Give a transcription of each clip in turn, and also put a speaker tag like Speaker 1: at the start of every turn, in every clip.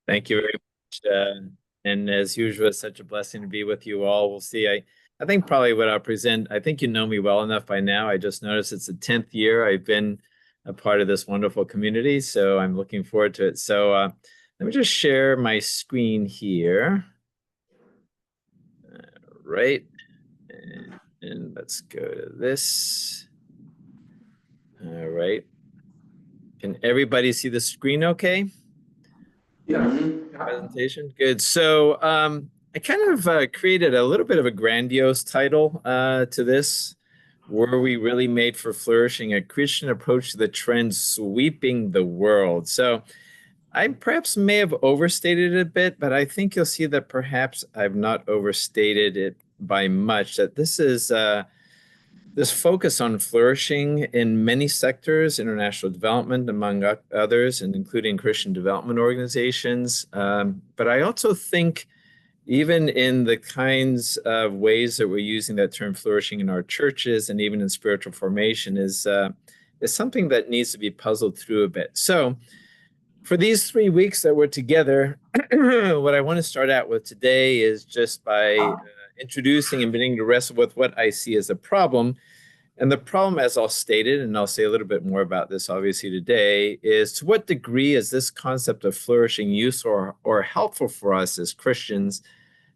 Speaker 1: Thank you very much. And as usual, it's such a blessing to be with you all. We'll see. I think probably what I'll present, I think you know me well enough by now. I just noticed it's the 10th year I've been a part of this wonderful community, so I'm looking forward to it. So let me just share my screen here. Right. And let's go to this. All right. Can everybody see the screen okay?
Speaker 2: Yeah.
Speaker 1: Presentation. Good. So I kind of created a little bit of a grandiose title to this. Were we really made for flourishing? A Christian approach to the trends sweeping the world. So I perhaps may have overstated it a bit, but I think you'll see that perhaps I've not overstated it by much. That this is this focus on flourishing in many sectors, international development, among others, and including Christian development organizations. But I also think, even in the kinds of ways that we're using that term flourishing in our churches and even in spiritual formation, is something that needs to be puzzled through a bit. So, for these 3 weeks that we're together, what I want to start out with today is just by introducing and beginning to wrestle with what I see as a problem. And the problem, as I'll state it, and I'll say a little bit more about this obviously today, is to what degree is this concept of flourishing useful or helpful for us as Christians?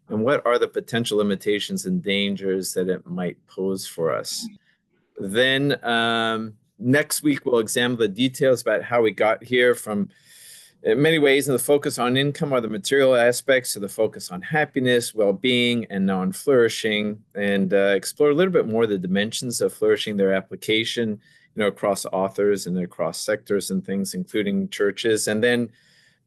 Speaker 1: And what are the potential limitations and dangers that it might pose for us? Then next week, we'll examine the details about how we got here from, in many ways, the focus on income are the material aspects to the focus on happiness, well-being, and now on flourishing, and explore a little bit more the dimensions of flourishing, their application, across authors and across sectors and things, including churches, and then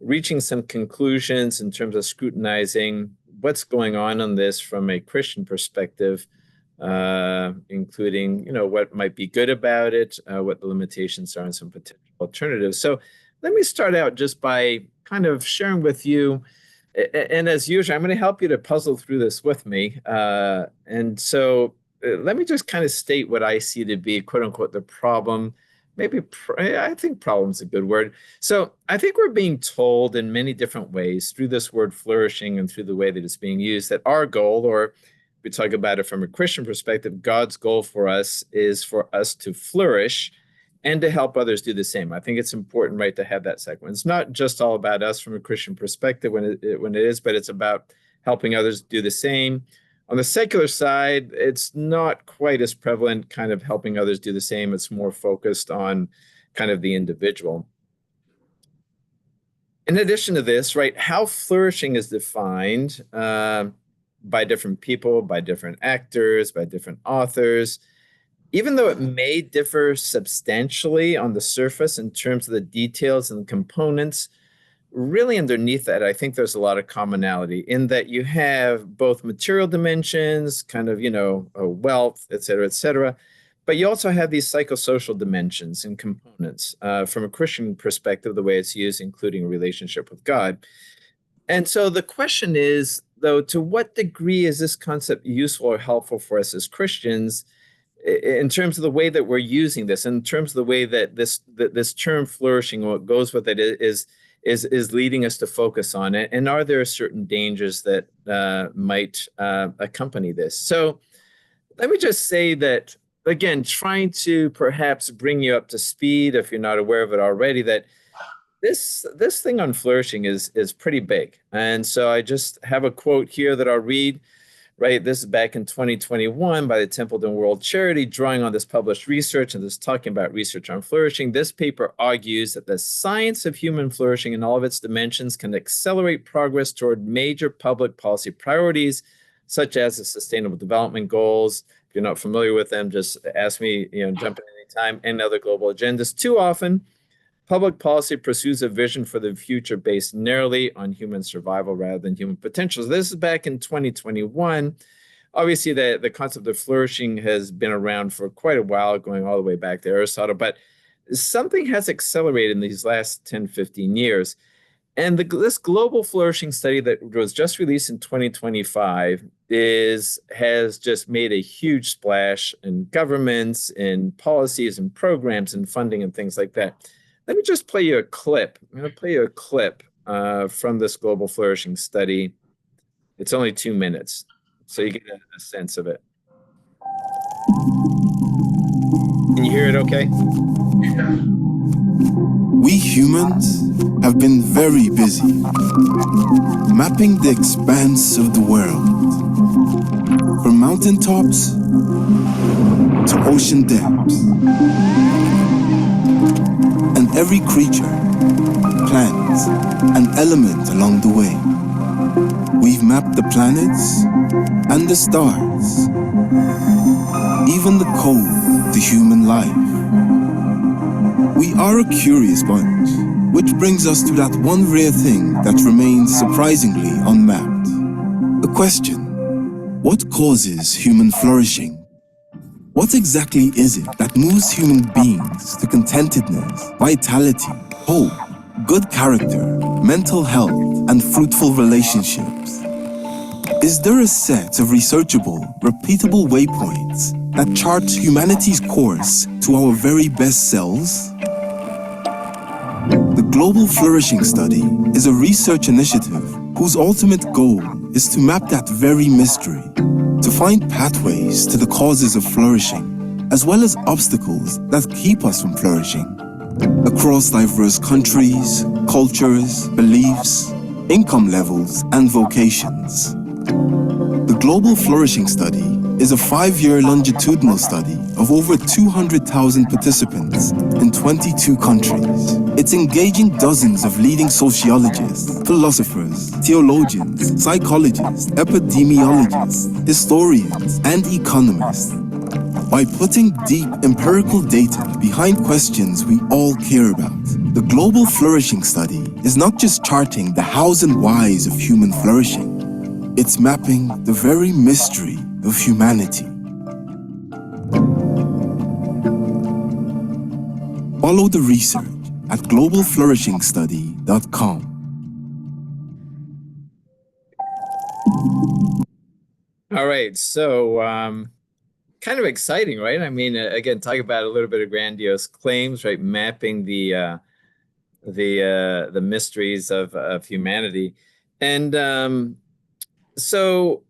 Speaker 1: reaching some conclusions in terms of scrutinizing what's going on this from a Christian perspective, including, what might be good about it, what the limitations are, and some potential alternatives. So let me start out just by kind of sharing with you, and as usual, I'm going to help you to puzzle through this with me. And so let me just kind of state what I see to be, quote unquote, the problem. Maybe I think problem's a good word. So I think we're being told in many different ways through this word flourishing and through the way that it's being used that our goal, or we talk about it from a Christian perspective, God's goal for us is for us to flourish and to help others do the same. I think it's important, right, to have that segment. It's not just all about us from a Christian perspective when it is, but it's about helping others do the same. On the secular side, it's not quite as prevalent, kind of helping others do the same. It's more focused on kind of the individual. In addition to this, right, how flourishing is defined by different people, by different actors, by different authors, even though it may differ substantially on the surface in terms of the details and components, really underneath that, I think there's a lot of commonality in that you have both material dimensions, kind of, wealth, et cetera, but you also have these psychosocial dimensions and components from a Christian perspective, the way it's used, including a relationship with God. And so the question is, though, to what degree is this concept useful or helpful for us as Christians in terms of the way that we're using this, in terms of the way that this term flourishing, what goes with it is leading us to focus on it? And are there certain dangers that might accompany this? So let me just say that, again, trying to perhaps bring you up to speed, if you're not aware of it already, that this thing on flourishing is pretty big. And so I just have a quote here that I'll read. Right, this is back in 2021 by the Templeton World Charity, drawing on this published research and this talking about research on flourishing. This paper argues that the science of human flourishing in all of its dimensions can accelerate progress toward major public policy priorities, such as the Sustainable Development Goals. If you're not familiar with them, just ask me, jump in anytime, and other global agendas. Too often, public policy pursues a vision for the future based narrowly on human survival rather than human potential. So this is back in 2021. Obviously, the concept of flourishing has been around for quite a while, going all the way back to Aristotle, but something has accelerated in these last 10, 15 years. And this global flourishing study that was just released in 2025 has just made a huge splash in governments, in policies and programs and funding and things like that. Let me just play you a clip. I'm going to play you a clip from this global flourishing study. It's only 2 minutes, so you get a sense of it. Can you hear it okay?
Speaker 2: Yeah.
Speaker 3: We humans have been very busy mapping the expanse of the world, from mountaintops to ocean depths, and every creature, plant, and element along the way. We've mapped the planets and the stars, even the code to human life. We are a curious bunch, which brings us to that one rare thing that remains surprisingly unmapped. The question: what causes human flourishing? What exactly is it that moves human beings to contentedness, vitality, hope, good character, mental health, and fruitful relationships? Is there a set of researchable, repeatable waypoints that charts humanity's course to our very best selves? The Global Flourishing Study is a research initiative whose ultimate goal is to map that very mystery, to find pathways to the causes of flourishing, as well as obstacles that keep us from flourishing, across diverse countries, cultures, beliefs, income levels, and vocations. The Global Flourishing Study is a 5-year longitudinal study of over 200,000 participants in 22 countries. It's engaging dozens of leading sociologists, philosophers, theologians, psychologists, epidemiologists, historians, and economists. By putting deep empirical data behind questions we all care about, the Global Flourishing Study is not just charting the hows and whys of human flourishing, it's mapping the very mystery of humanity. Follow the research at globalflourishingstudy.com.
Speaker 1: All right, so kind of exciting, right? I mean, again, talk about a little bit of grandiose claims, right? Mapping the mysteries of humanity, and so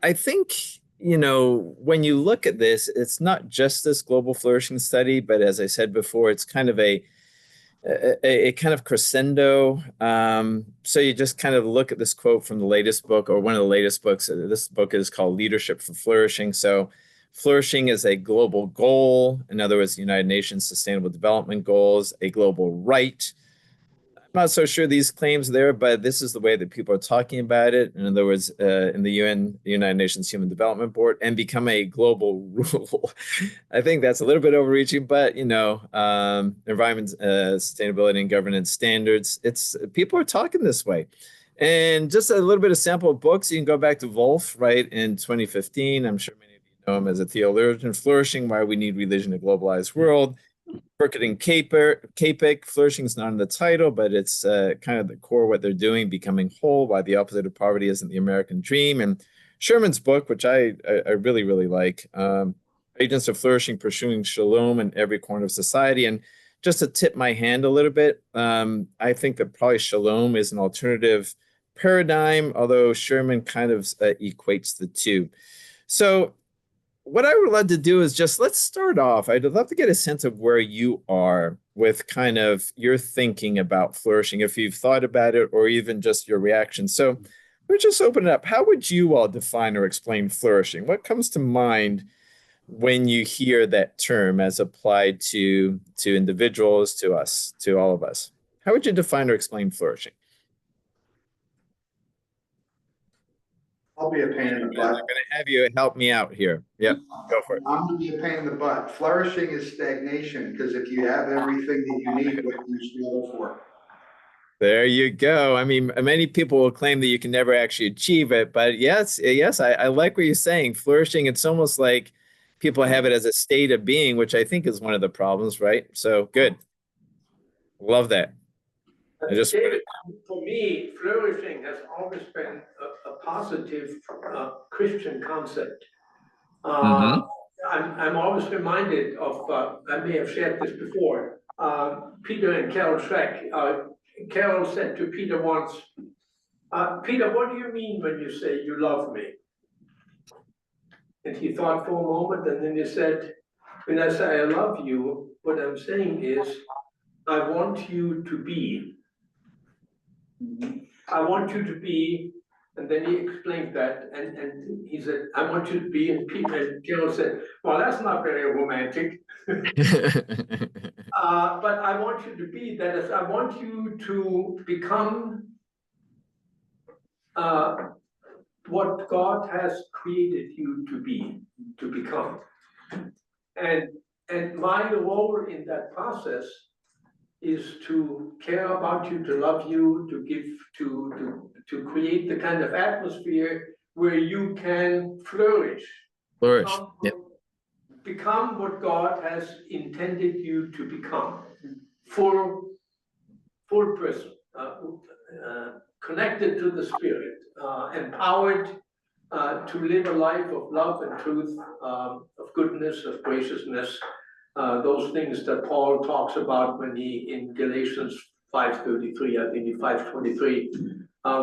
Speaker 1: I think, you know, when you look at this, it's not just this global flourishing study, but as I said before, it's kind of a kind of crescendo. So you just kind of look at this quote from the latest book, or one of the latest books. This book is called Leadership for Flourishing. So flourishing is a global goal. In other words, the United Nations Sustainable Development Goals, a global right. I'm not so sure these claims there, but this is the way that people are talking about it. In other words, in the UN, the United Nations Human Development Board, and become a global rule. I think that's a little bit overreaching, but you know, environment, sustainability, and governance standards. It's people are talking this way. And just a little bit of sample of books. You can go back to Wolf, right, in 2015. I'm sure many of you know him as a theologian. Flourishing: Why We Need Religion in a Globalized World. Crooked and Capic, flourishing is not in the title, but it's kind of the core of what they're doing, becoming whole, why the opposite of poverty isn't the American dream. And Sherman's book, which I really, really like, Agents of Flourishing, Pursuing Shalom in Every Corner of Society. And just to tip my hand a little bit, I think that probably shalom is an alternative paradigm, although Sherman kind of equates the two. So what I would love to do is just let's start off. I'd love to get a sense of where you are with kind of your thinking about flourishing, if you've thought about it, or even just your reaction. So we'll just open it up. How would you all define or explain flourishing? What comes to mind when you hear that term as applied to individuals, to us, to all of us? How would you define or explain flourishing?
Speaker 2: I'll be a pain in the
Speaker 1: I'm
Speaker 2: butt.
Speaker 1: going to have you help me out here. Yep, go for it.
Speaker 2: I'm gonna be a pain in the butt. Flourishing is stagnation, because if you have everything that you need, what do you struggle for?
Speaker 1: There you go. I mean, many people will claim that you can never actually achieve it, but yes, I like what you're saying. Flourishing, it's almost like people have it as a state of being, which I think is one of the problems, right? So good. Love that.
Speaker 4: David, for me, flourishing has always been a positive Christian concept.
Speaker 1: Mhm.
Speaker 4: I'm always reminded of, I may have shared this before, Peter and Carol Schreck, Carol said to Peter once, Peter, what do you mean when you say you love me? And he thought for a moment, and then he said, when I say I love you, what I'm saying is, I want you to be. I want you to be, and then he explained that, and he said, I want you to be, and Carol said, well, that's not very romantic. But I want you to be, that is, I want you to become what God has created you to be, to become. And my role in that process is to care about you, to love you, to give, to create the kind of atmosphere where you can flourish.
Speaker 1: Flourish. Yep.
Speaker 4: Become what God has intended you to become. Full person, connected to the Spirit, empowered to live a life of love and truth, of goodness, of graciousness, those things that Paul talks about when he, in Galatians 5:33, I think 5:23,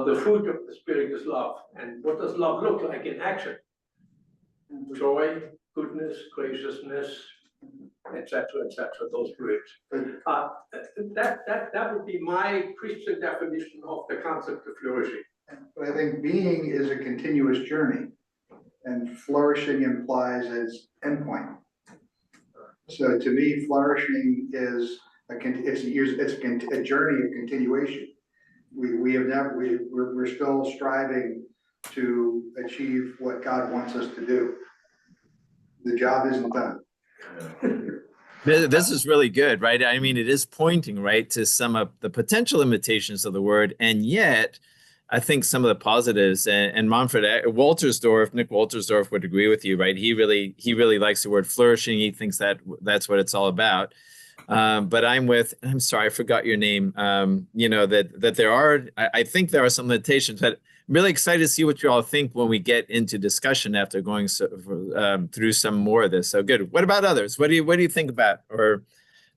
Speaker 4: the fruit of the Spirit is love. And what does love look like in action? Joy, goodness, graciousness, etc., those words. That would be my Christian definition of the concept of flourishing.
Speaker 2: But I think being is a continuous journey, and flourishing implies its endpoint. So to me, flourishing is a journey of continuation. We're still striving to achieve what God wants us to do. The job isn't done.
Speaker 1: This is really good, right? I mean, it is pointing, right, to some of the potential limitations of the word, and yet I think some of the positives. And Manfred Waltersdorf, Nick Waltersdorf would agree with you, right? He really likes the word flourishing. He thinks that that's what it's all about. But I'm sorry, I forgot your name. You know, that there are, I think there are some limitations, but I'm really excited to see what you all think when we get into discussion after going through some more of this. So good. What about others? What do you think about, or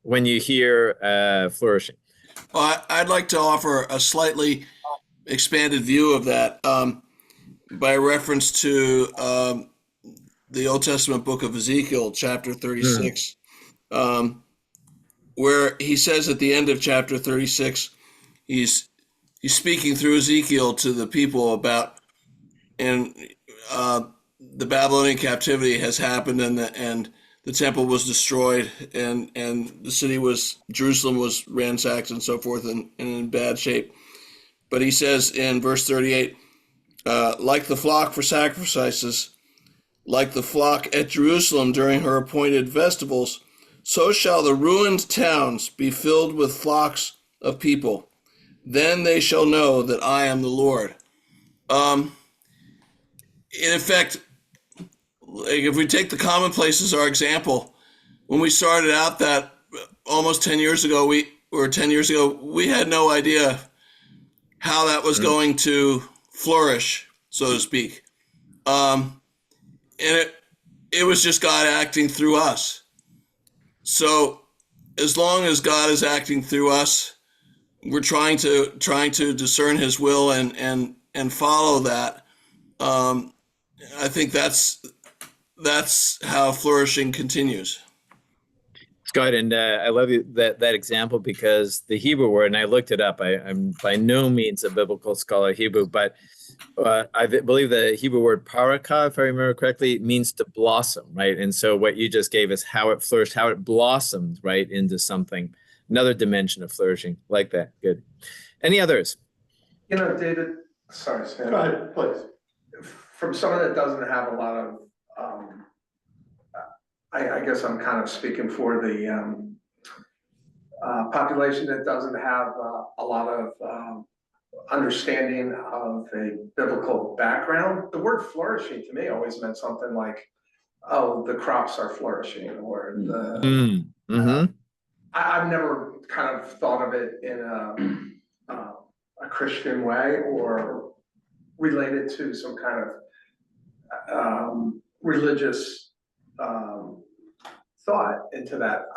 Speaker 1: when you hear flourishing?
Speaker 5: Well, I'd like to offer a slightly expanded view of that by reference to the Old Testament book of Ezekiel, chapter 36, where he says at the end of chapter 36, he's speaking through Ezekiel to the people about, and the Babylonian captivity has happened, and the temple was destroyed, and the city Jerusalem was ransacked and so forth, and in bad shape. But he says in verse 38, like the flock for sacrifices, like the flock at Jerusalem during her appointed festivals, so shall the ruined towns be filled with flocks of people. Then they shall know that I am the Lord. In effect, like if we take the commonplace as our example, when we started out that almost 10 years ago, we had no idea how that was going to flourish, so to speak. And it was just God acting through us. So as long as God is acting through us, we're trying to discern his will and follow that. I think that's how flourishing continues.
Speaker 1: Scott, and I love that example, because the Hebrew word, and I looked it up. I'm by no means a biblical scholar of Hebrew, but I believe the Hebrew word paraka, if I remember correctly, means to blossom, right? And so what you just gave us, how it flourished, how it blossomed, right, into something, another dimension of flourishing, like that. Good. Any others?
Speaker 6: You know, David, sorry, Stan.
Speaker 2: Go ahead, please.
Speaker 6: From someone that doesn't have a lot of, I guess I'm kind of speaking for the population that doesn't have a lot of understanding of a biblical background. The word flourishing to me always meant something like, oh, the crops are flourishing, or the. I've never kind of thought of it in a Christian way, or related to some kind of religious thought into that.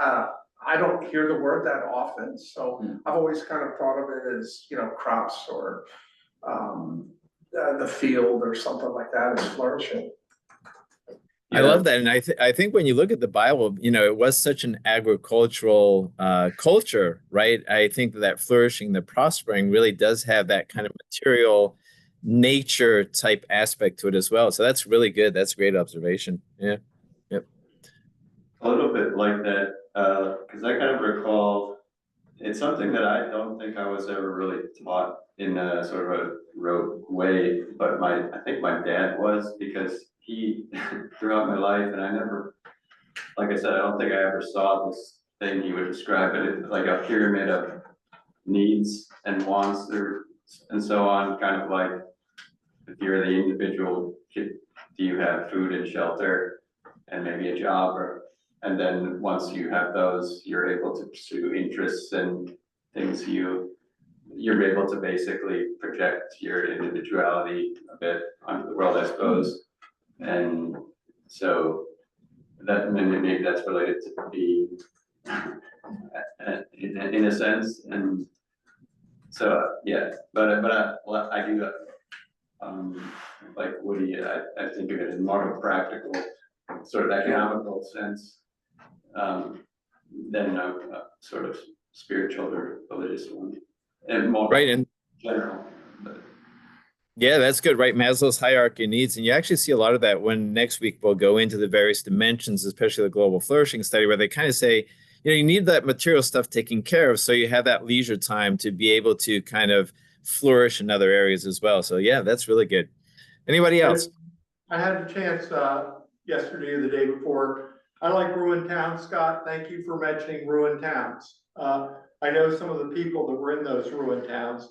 Speaker 6: I don't hear the word that often, so I've always kind of thought of it as, crops or the field or something like that is flourishing.
Speaker 1: I love that. And I think when you look at the Bible, it was such an agricultural culture, right? I think that flourishing, the prospering really does have that kind of material nature type aspect to it as well. So that's really good. That's a great observation. Yeah. Yep.
Speaker 7: A little bit like that, because I kind of recall, it's something that I don't think I was ever really taught in a sort of a rote way, but I think my dad was, because he, throughout my life, and I never, like I said, I don't think I ever saw this thing he would describe, but it's like a pyramid of needs and wants and so on, kind of like, if you're the individual, do you have food and shelter and maybe a job, and then once you have those, you're able to pursue interests and things you're able to basically project your individuality a bit onto the world, I suppose. And so that maybe that's related to being in a sense. And so yeah, but I do like Woody, I think of it in more of a practical sort of economical sense than a sort of spiritual or religious one, and more
Speaker 1: Right. And
Speaker 7: general. But
Speaker 1: yeah, that's good, right? Maslow's hierarchy of needs. And you actually see a lot of that when next week we'll go into the various dimensions, especially the global flourishing study, where they kind of say, you need that material stuff taken care of, so you have that leisure time to be able to kind of flourish in other areas as well. So yeah, that's really good. Anybody else?
Speaker 8: I had a chance yesterday or the day before. I like ruined towns, Scott. Thank you for mentioning ruined towns. I know some of the people that were in those ruined towns,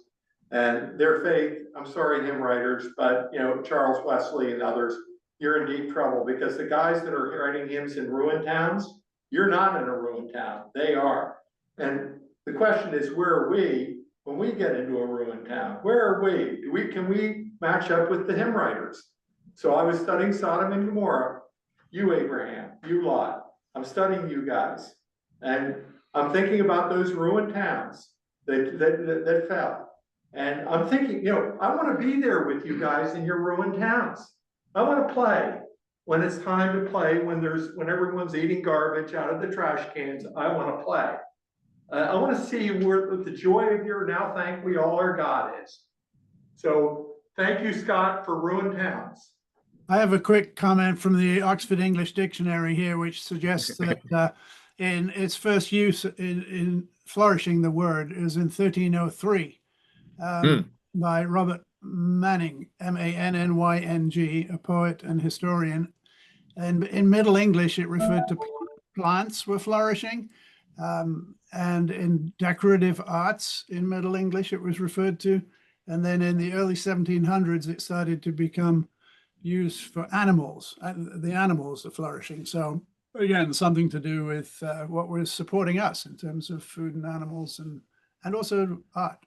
Speaker 8: and their faith, I'm sorry, hymn writers, but Charles Wesley and others, you're in deep trouble, because the guys that are writing hymns in ruined towns, you're not in a ruined town, they are. And the question is, where are we when we get into a ruined town? Where are we? Can we match up with the hymn writers? So I was studying Sodom and Gomorrah, you Abraham, you Lot. I'm studying you guys, and I'm thinking about those ruined towns that fell. And I'm thinking, I want to be there with you guys in your ruined towns. I want to play when it's time to play, when everyone's eating garbage out of the trash cans. I want to play. I want to see where the joy of your now thank we all our God is. So thank you, Scott, for ruined towns.
Speaker 9: I have a quick comment from the Oxford English Dictionary here, which suggests that in its first use in flourishing, the word is in 1303 by Robert Manning, Mannyng, a poet and historian. And in Middle English, it referred to plants were flourishing. And in decorative arts in Middle English, it was referred to. And then in the early 1700s, it started to become used for animals. The animals are flourishing. So again, something to do with what was supporting us in terms of food and animals and also art.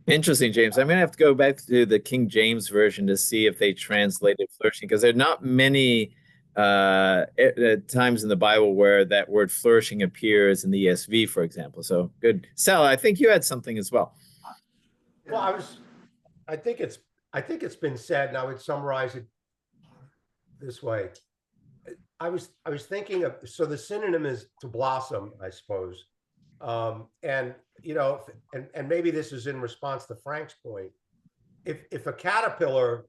Speaker 1: Interesting, James. I'm going to have to go back to the King James version to see if they translated flourishing, because there are not many times in the Bible where that word flourishing appears in the ESV, for example. So good. Sal, I think you had something as well.
Speaker 10: Well, I think it's been said, and I would summarize it this way. I was thinking of, so the synonym is to blossom, I suppose. And maybe this is in response to Frank's point. If a caterpillar,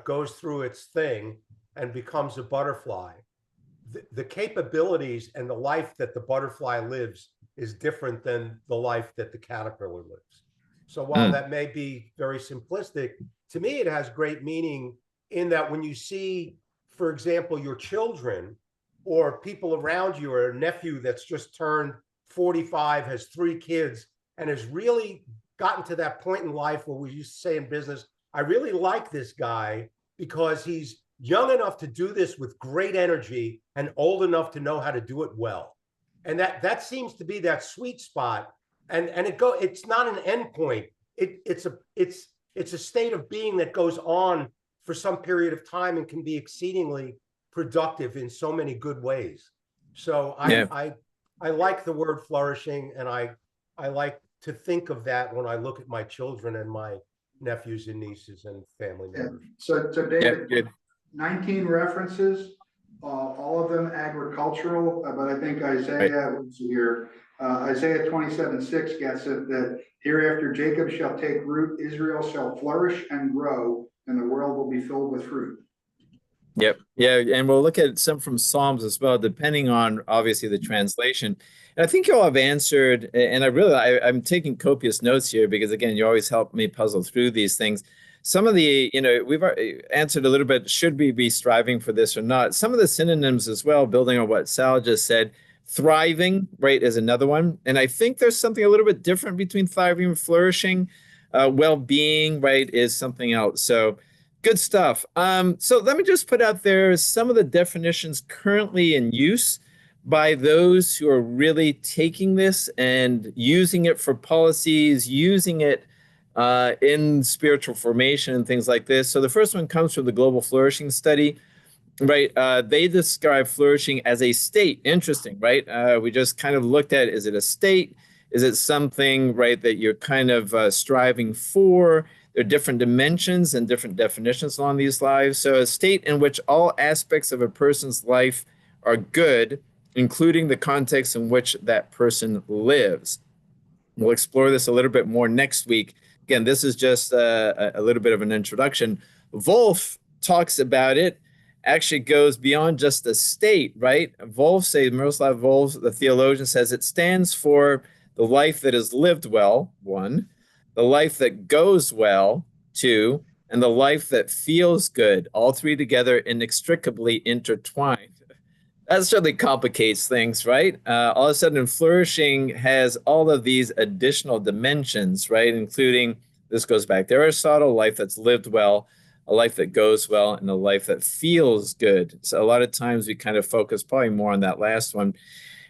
Speaker 10: goes through its thing and becomes a butterfly, the capabilities and the life that the butterfly lives is different than the life that the caterpillar lives. So while that may be very simplistic, to me, it has great meaning in that when you see, for example, your children or people around you, or a nephew that's just turned 45, has 3 kids, and has really gotten to that point in life where we used to say in business, I really like this guy because he's young enough to do this with great energy and old enough to know how to do it well. And that seems to be that sweet spot. And it's not an end point. It's a state of being that goes on for some period of time and can be exceedingly productive in so many good ways. So I I like the word flourishing, and I like to think of that when I look at my children and my nephews and nieces and family
Speaker 2: Yeah.
Speaker 10: members.
Speaker 2: So David,
Speaker 1: good.
Speaker 2: 19 references, all of them agricultural, but I think Isaiah, let's see here, Isaiah 27:6 gets it, that hereafter Jacob shall take root, Israel shall flourish and grow, and the world will be filled with fruit.
Speaker 1: Yep. Yeah. And we'll look at some from Psalms as well, depending on obviously the translation. And I think you all have answered, and I'm taking copious notes here because again, you always help me puzzle through these things. Some of the, we've answered a little bit, should we be striving for this or not? Some of the synonyms as well, building on what Sal just said, thriving, right, is another one. And I think there's something a little bit different between thriving and flourishing. Well-being, right, is something else. So good stuff. So let me just put out there some of the definitions currently in use by those who are really taking this and using it for policies, using it in spiritual formation and things like this. So the first one comes from the Global Flourishing Study, right? They describe flourishing as a state. Interesting, right? We just kind of looked at, is it a state? Is it something, right, that you're kind of striving for? There are different dimensions and different definitions along these lives. So a state in which all aspects of a person's life are good, including the context in which that person lives. We'll explore this a little bit more next week. Again, this is just a little bit of an introduction. Wolf talks about it, actually goes beyond just the state, right? Miroslav Volf, the theologian, says it stands for the life that is lived well, 1, the life that goes well, 2, and the life that feels good, all 3 together inextricably intertwined. That certainly complicates things, right? All of a sudden, flourishing has all of these additional dimensions, right? Including, this goes back to Aristotle, life that's lived well, a life that goes well, and a life that feels good. So a lot of times we kind of focus probably more on that last one.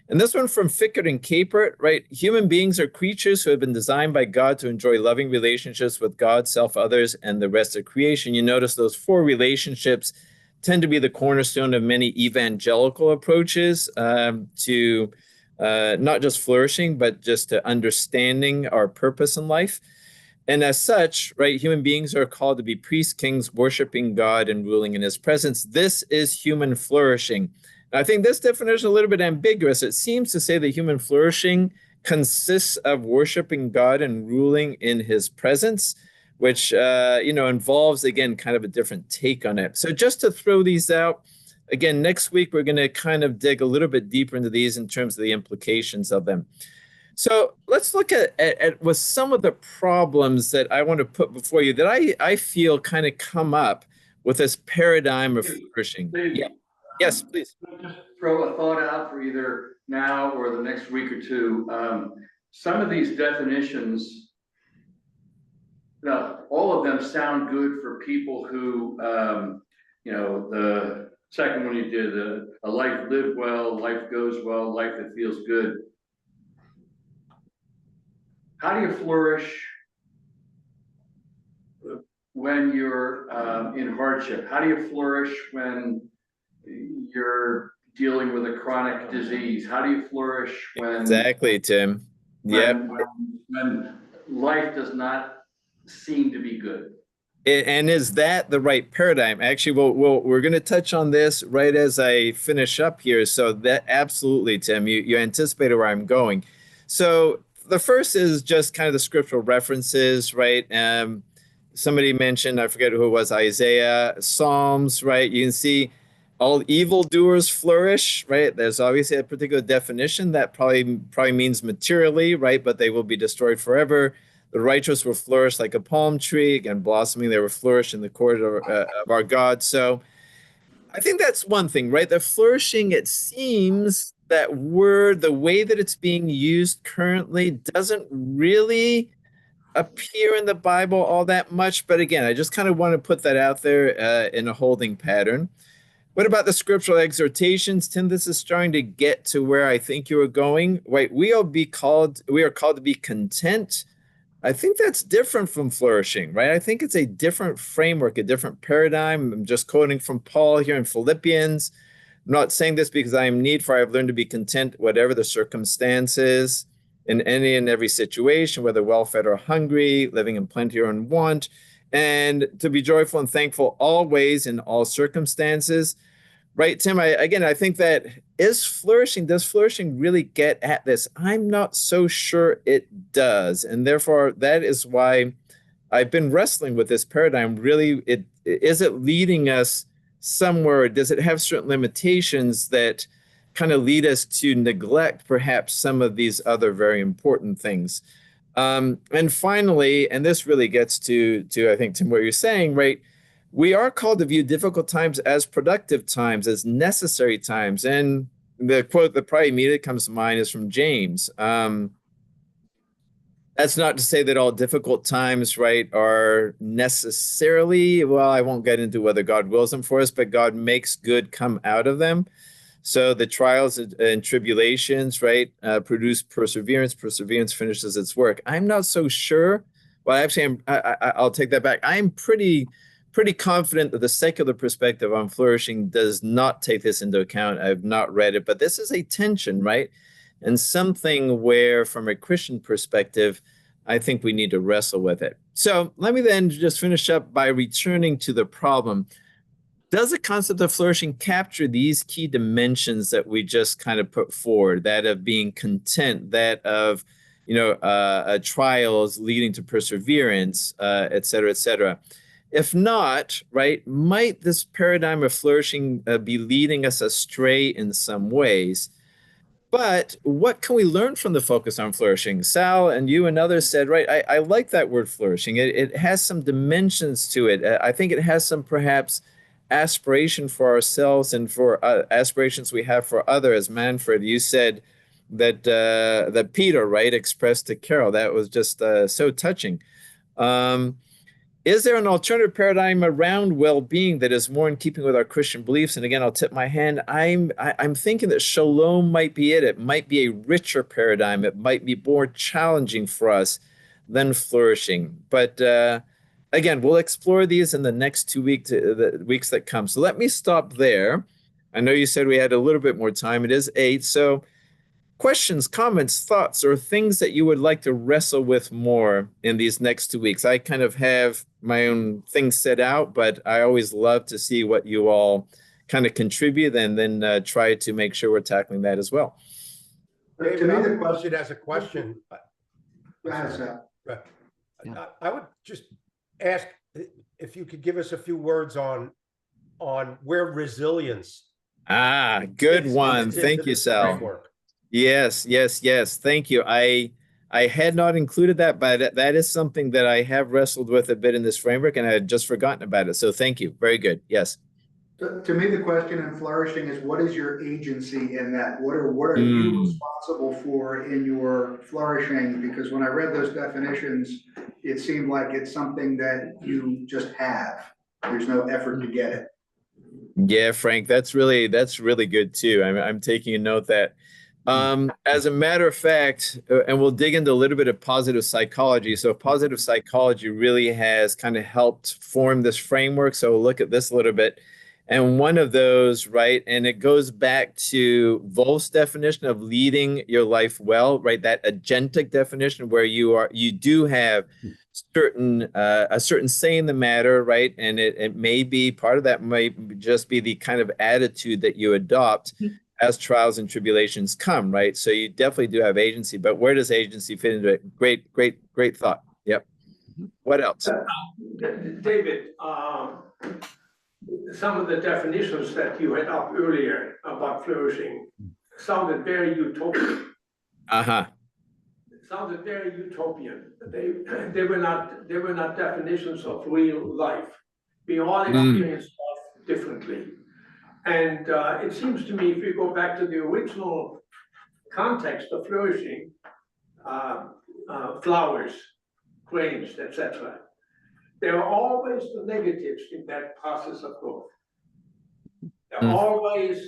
Speaker 1: And this one from Fickert and Capert, right? Human beings are creatures who have been designed by God to enjoy loving relationships with God, self, others, and the rest of creation. You notice those 4 relationships tend to be the cornerstone of many evangelical approaches to not just flourishing, but just to understanding our purpose in life. And as such, right, human beings are called to be priests, kings, worshiping God and ruling in his presence. This is human flourishing. I think this definition is a little bit ambiguous. It seems to say that human flourishing consists of worshiping God and ruling in his presence, which, involves, again, kind of a different take on it. So just to throw these out, again, next week, we're going to kind of dig a little bit deeper into these in terms of the implications of them. So let's look at with some of the problems that I want to put before you that I feel kind of come up with this paradigm of flourishing. Yeah. Yes, please.
Speaker 11: Just throw a thought out for either now or the next week or two. Some of these definitions, all of them sound good for people who, the second one you did, a life lived well, life goes well, life that feels good. How do you flourish when you're in hardship? How do you flourish when you're dealing with a chronic disease? How do you flourish when
Speaker 1: exactly, Tim?
Speaker 11: When life does not seem to be good?
Speaker 1: And is that the right paradigm? Actually, we're going to touch on this right as I finish up here. So that absolutely, Tim, you anticipated where I'm going. So the first is just kind of the scriptural references, right? Somebody mentioned, I forget who it was, Isaiah, Psalms, right? You can see all evildoers flourish, right? There's obviously a particular definition that probably means materially, right? But they will be destroyed forever. The righteous will flourish like a palm tree, again, blossoming. They will flourish in the court of our God. So I think that's one thing, right? The flourishing, it seems that word, the way that it's being used currently doesn't really appear in the Bible all that much. But again, I just kind of want to put that out there in a holding pattern. What about the scriptural exhortations? Tim, this is starting to get to where I think you were going. Right, we are called to be content. I think that's different from flourishing, right? I think it's a different framework, a different paradigm. I'm just quoting from Paul here in Philippians. I'm not saying this because I am need, for I have learned to be content, whatever the circumstances, in any and every situation, whether well-fed or hungry, living in plenty or in want, and to be joyful and thankful always in all circumstances. Right, Tim, I think that does flourishing really get at this? I'm not so sure it does. And therefore, that is why I've been wrestling with this paradigm. Really, is it leading us somewhere? Does it have certain limitations that kind of lead us to neglect perhaps some of these other very important things? And finally, and this really gets to I think, Tim, what you're saying, right? We are called to view difficult times as productive times, as necessary times. And the quote that probably immediately comes to mind is from James. That's not to say that all difficult times, right, are necessarily, well, I won't get into whether God wills them for us, but God makes good come out of them. So the trials and tribulations, right, produce perseverance. Perseverance finishes its work. I'm not so sure. Well, actually, I'll take that back. I'm pretty confident that the secular perspective on flourishing does not take this into account. I've not read it, but this is a tension, right? And something where, from a Christian perspective, I think we need to wrestle with it. So let me then just finish up by returning to the problem. Does the concept of flourishing capture these key dimensions that we just kind of put forward, that of being content, that of, trials leading to perseverance, et cetera, et cetera? If not, right, might this paradigm of flourishing be leading us astray in some ways? But what can we learn from the focus on flourishing? Sal and you and others said, right, I like that word flourishing. It has some dimensions to it. I think it has some perhaps aspiration for ourselves and for aspirations we have for others. Manfred, you said that Peter, right, expressed to Carol. That was just so touching. Is there an alternative paradigm around well-being that is more in keeping with our Christian beliefs? And again, I'll tip my hand. I'm thinking that shalom might be it. It might be a richer paradigm. It might be more challenging for us than flourishing. But again, we'll explore these in the next 2 weeks, the weeks that come. So let me stop there. I know you said we had a little bit more time. It is 8. So questions, comments, thoughts, or things that you would like to wrestle with more in these next 2 weeks? I kind of have my own things set out, but I always love to see what you all kind of contribute and then try to make sure we're tackling that as well.
Speaker 10: David, I would pose it as a question.
Speaker 2: Go ahead, Sal.
Speaker 10: I would just ask if you could give us a few words on where resilience.
Speaker 1: Good one. Thank you, Sal.
Speaker 10: Framework.
Speaker 1: Yes. Thank you. I had not included that, but that is something that I have wrestled with a bit in this framework, and I had just forgotten about it. So thank you. Very good. Yes.
Speaker 2: To me, the question in flourishing is, what is your agency in that? What are you responsible for in your flourishing? Because when I read those definitions, it seemed like it's something that you just have. There's no effort to get it.
Speaker 1: Yeah, Frank, that's really good too. I'm taking a note that as a matter of fact, and we'll dig into a little bit of positive psychology. So positive psychology really has kind of helped form this framework. So we'll look at this a little bit. And one of those, right, and it goes back to Wolf's definition of leading your life well, right? That agentic definition where you do have a certain say in the matter, right? And it may be part of that might just be the kind of attitude that you adopt as trials and tribulations come, right? So you definitely do have agency, but where does agency fit into it? Great thought. Yep. What else?
Speaker 4: David, some of the definitions that you had up earlier about flourishing sounded very utopian. Sounded very utopian. They were not definitions of real life. We all experience life differently. And it seems to me, if we go back to the original context of flourishing, flowers, grains, etc., there are always the negatives in that process of growth. There are always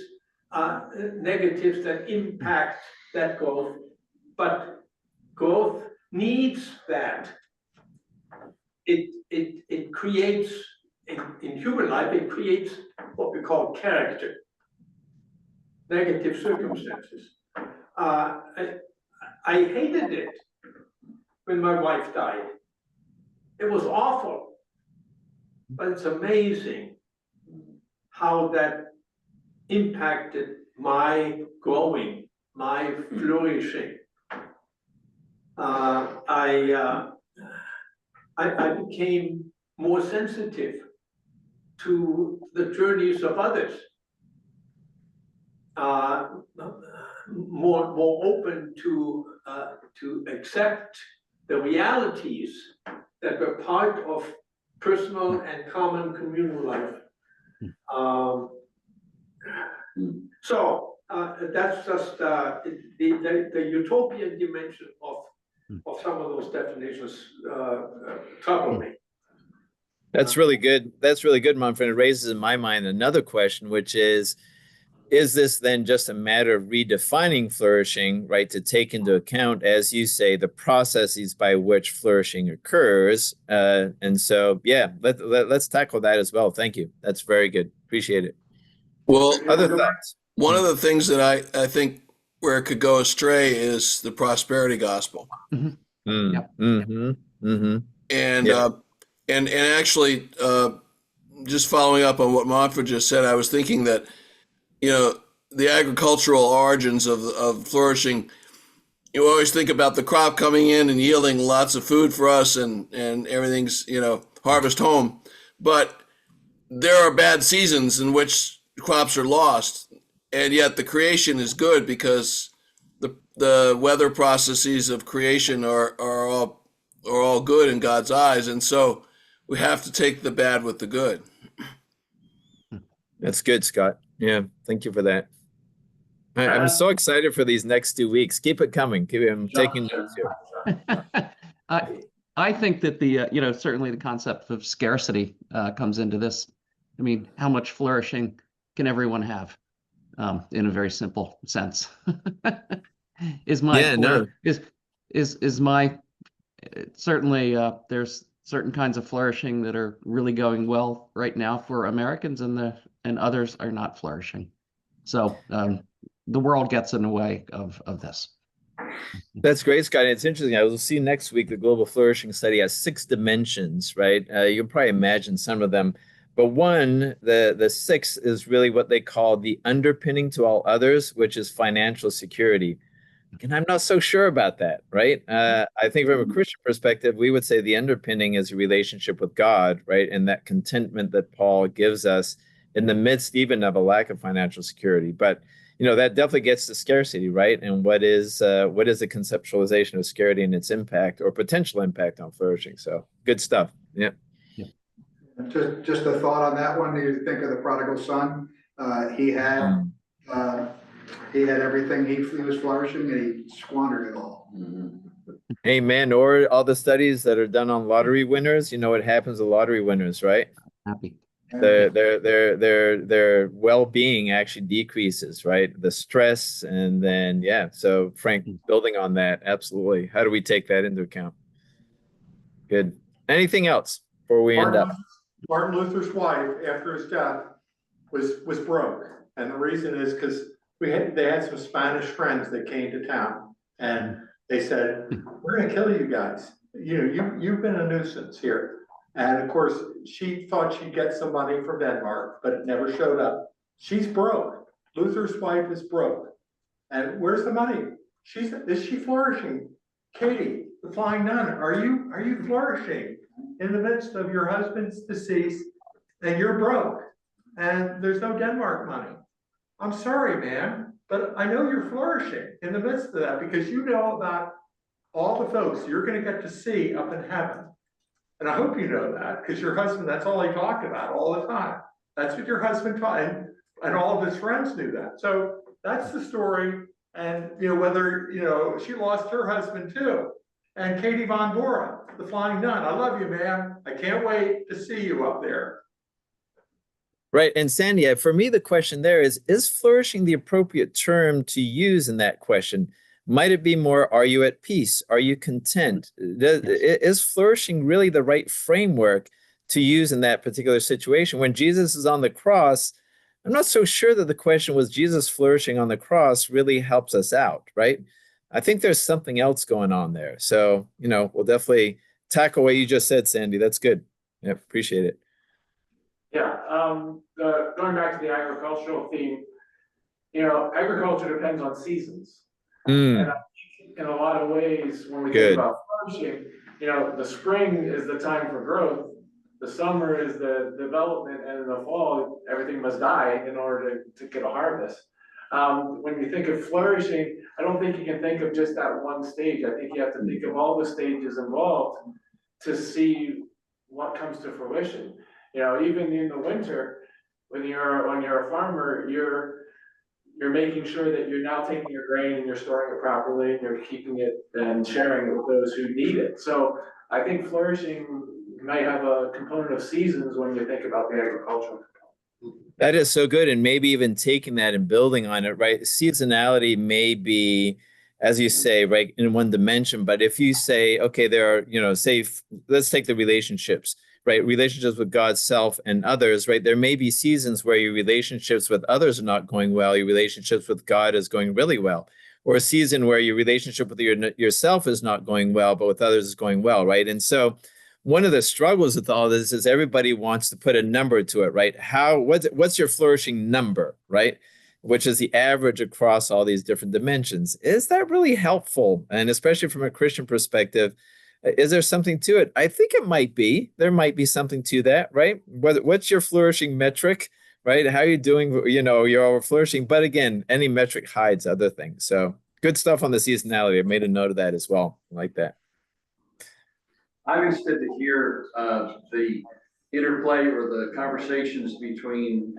Speaker 4: negatives that impact that growth, but growth needs that. It creates, in human life, it creates what we call character. negative circumstances. I hated it when my wife died. It was awful, but it's amazing how that impacted my growing, my flourishing. I became more sensitive to the journeys of others, more open to accept the realities that were part of personal and common communal life. So that's just the utopian dimension of some of those definitions trouble me.
Speaker 1: That's really good. That's really good, Manfred. It raises in my mind another question, which is this then just a matter of redefining flourishing, right? To take into account, as you say, the processes by which flourishing occurs. And so, yeah, let's tackle that as well. Thank you. That's very good. Appreciate it.
Speaker 5: Well,
Speaker 1: Other thoughts?
Speaker 5: one of the things that I think where it could go astray is the prosperity gospel.
Speaker 1: Mm-hmm.
Speaker 12: Yep.
Speaker 1: Mm-hmm. Mm-hmm.
Speaker 5: And
Speaker 1: Yeah.
Speaker 5: and actually, just following up on what Manfred just said, I was thinking that, you know, the agricultural origins of flourishing, you always think about the crop coming in and yielding lots of food for us and everything's, you know, harvest home. But there are bad seasons in which crops are lost, and yet the creation is good because the weather processes of creation are all good in God's eyes. And so we have to take the bad with the good.
Speaker 1: That's good, Scott. Yeah, thank you for that. I'm so excited for these next 2 weeks. Keep it coming. I'm taking notes here.
Speaker 12: I think that the you know, certainly the concept of scarcity comes into this. I mean, how much flourishing can everyone have, in a very simple sense? Is my
Speaker 1: Yeah, no.
Speaker 12: is my certainly there's certain kinds of flourishing that are really going well right now for Americans, and others are not flourishing. So the world gets in the way of this.
Speaker 1: That's great, Scott. It's interesting. I will see next week the Global Flourishing Study has 6 dimensions, right? You can probably imagine some of them. But one, the 6th is really what they call the underpinning to all others, which is financial security. And I'm not so sure about that, right? I think from a Christian perspective, we would say the underpinning is a relationship with God, right? And that contentment that Paul gives us in the midst even of a lack of financial security. But, you know, that definitely gets to scarcity, right? And what is the conceptualization of scarcity and its impact or potential impact on flourishing? So good stuff. Yeah.
Speaker 2: Just a thought on that one. You think of the prodigal son. He had everything. He was flourishing, and he squandered it all.
Speaker 1: Amen. Or all the studies that are done on lottery winners. You know what happens to lottery winners, right?
Speaker 12: Happy.
Speaker 1: Their well-being actually decreases, right? The stress, and then so Frank, building on that, absolutely. How do we take that into account? Good. Anything else before we end up?
Speaker 8: Martin Luther's wife, after his death, was broke, and the reason is because they had some Spanish friends that came to town, and they said, "We're going to kill you guys. You've been a nuisance here." And of course, she thought she'd get some money from Denmark, but it never showed up. She's broke. Luther's wife is broke, and where's the money? Is she flourishing? Katie, the Flying Nun, are you flourishing in the midst of your husband's decease, and you're broke, and there's no Denmark money? I'm sorry, man, but I know you're flourishing in the midst of that, because you know about all the folks you're going to get to see up in heaven. And I hope you know that, because your husband, that's all he talked about all the time. That's what your husband taught, and all of his friends knew that. So that's the story. And whether she lost her husband too. And Katie Von Bora, the Flying Nun, I love you, man. I can't wait to see you up there.
Speaker 1: Right. And Sandy, for me, the question there is flourishing the appropriate term to use in that question? Might it be more, are you at peace? Are you content? Is flourishing really the right framework to use in that particular situation? When Jesus is on the cross, I'm not so sure that the question was Jesus flourishing on the cross really helps us out, right? I think there's something else going on there. So, we'll definitely tackle what you just said, Sandy. That's good. Yeah, appreciate it.
Speaker 13: Yeah, going back to the agricultural theme, agriculture depends on seasons. And I think in a lot of ways, when we think about flourishing, the spring is the time for growth, the summer is the development, and in the fall, everything must die in order to get a harvest. When you think of flourishing, I don't think you can think of just that one stage. I think you have to think of all the stages involved to see what comes to fruition. Even in the winter, when you're a farmer, you're making sure that you're now taking your grain and you're storing it properly and you're keeping it and sharing it with those who need it. So I think flourishing might have a component of seasons when you think about the agricultural.
Speaker 1: That is so good. And maybe even taking that and building on it, right? Seasonality may be, as you say, right, in one dimension. But if you say, okay, there are, let's take the relationships, right? Relationships with God's self and others, right? There may be seasons where your relationships with others are not going well. Your relationships with God is going really well. Or a season where your relationship with yourself is not going well, but with others is going well, right? And so one of the struggles with all this is everybody wants to put a number to it, right? What's your flourishing number, right? Which is the average across all these different dimensions. Is that really helpful? And especially from a Christian perspective, is there something to it? I think it might be. There might be something to that, right? What's your flourishing metric, right? How are you doing? You're flourishing. But again, any metric hides other things. So good stuff on the seasonality. I made a note of that as well. I like that.
Speaker 11: I'm interested to hear the interplay or the conversations between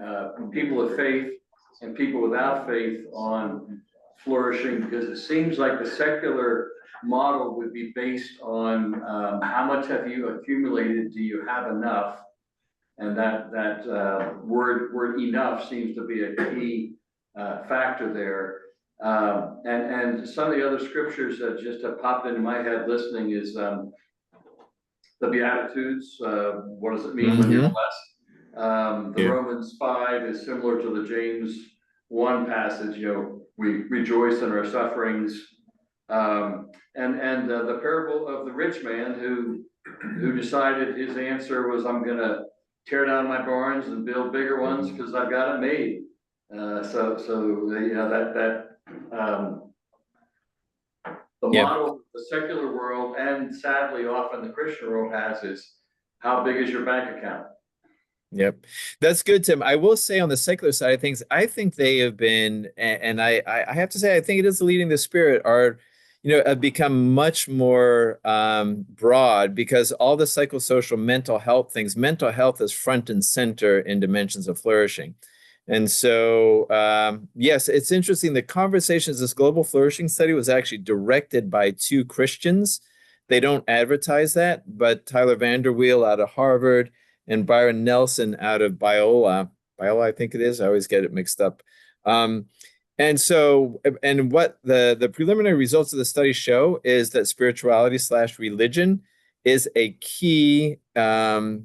Speaker 11: people of faith and people without faith on flourishing, because it seems like the secular model would be based on how much have you accumulated, do you have enough? And that word enough seems to be a key factor there. And some of the other scriptures that just have popped into my head listening is the Beatitudes. What does it mean when you're blessed? The Romans 5 is similar to the James 1 passage. We rejoice in our sufferings. And the parable of the rich man who decided his answer was, I'm going to tear down my barns and build bigger ones because I've got it made. The model the secular world and sadly often the Christian world has is, how big is your bank account?
Speaker 1: Yep. That's good, Tim. I will say on the secular side of things, I think they have been, and I have to say, I think it is leading the spirit, have become much more broad, because all the psychosocial mental health things, mental health is front and center in dimensions of flourishing. And so, yes, it's interesting. The conversations, this global flourishing study was actually directed by 2 Christians. They don't advertise that, but Tyler Vanderweel out of Harvard and Byron Nelson out of Biola, I think it is. I always get it mixed up. And what the preliminary results of the study show is that spirituality/religion is a key I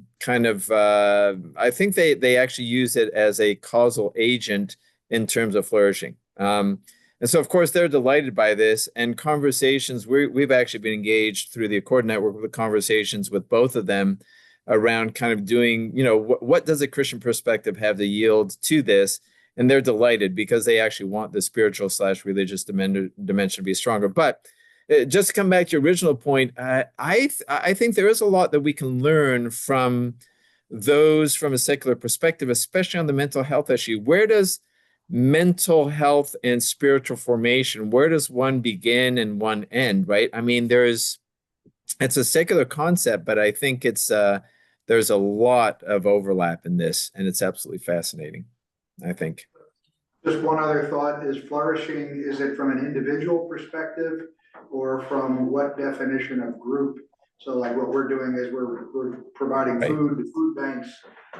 Speaker 1: think they actually use it as a causal agent in terms of flourishing. And so, of course, they're delighted by this. And conversations, we've actually been engaged through the Accord Network with conversations with both of them around kind of doing, what does a Christian perspective have to yield to this? And they're delighted because they actually want the spiritual/religious dimension to be stronger. But just to come back to your original point, I think there is a lot that we can learn from those from a secular perspective, especially on the mental health issue. Where does mental health and spiritual formation, where does one begin and one end, right? I mean, it's a secular concept, but I think there's a lot of overlap in this, and it's absolutely fascinating, I think.
Speaker 2: Just one other thought is flourishing, is it from an individual perspective or from what definition of group? So like what we're doing is we're providing food to food banks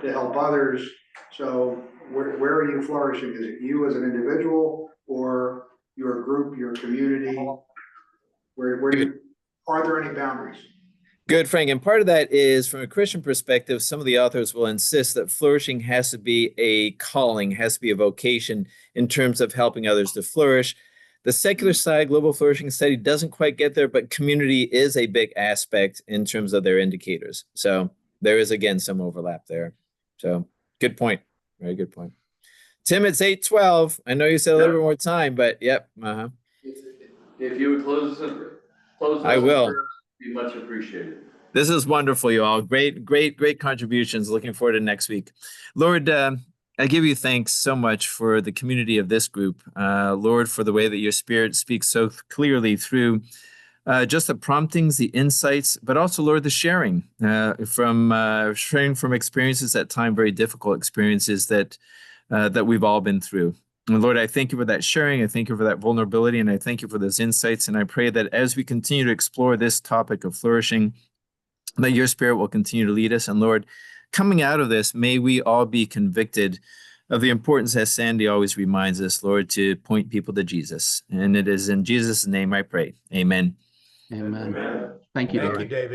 Speaker 2: to help others. So where are you flourishing? Is it you as an individual or your group, your community? Are there any boundaries?
Speaker 1: Good, Frank. And part of that is from a Christian perspective, some of the authors will insist that flourishing has to be a calling, has to be a vocation in terms of helping others to flourish. The secular side, Global Flourishing Study, doesn't quite get there, but community is a big aspect in terms of their indicators. So there is, again, some overlap there. So good point. Very good point. Tim, it's 8:12. I know you said a little bit more time, but yep.
Speaker 11: If you would close us
Speaker 1: I will.
Speaker 11: in prayer, be much appreciated.
Speaker 1: This is wonderful, you all. Great contributions. Looking forward to next week. Lord, I give you thanks so much for the community of this group. Lord, for the way that your Spirit speaks so clearly through just the promptings, the insights, but also, Lord, the sharing from experiences at times, very difficult experiences that we've all been through. And Lord, I thank you for that sharing. I thank you for that vulnerability, and I thank you for those insights. And I pray that as we continue to explore this topic of flourishing, that your Spirit will continue to lead us. And Lord, coming out of this, may we all be convicted of the importance, as Sandy always reminds us, Lord, to point people to Jesus. And it is in Jesus' name I pray. Amen.
Speaker 12: Amen. Thank you,
Speaker 10: Thank you, David.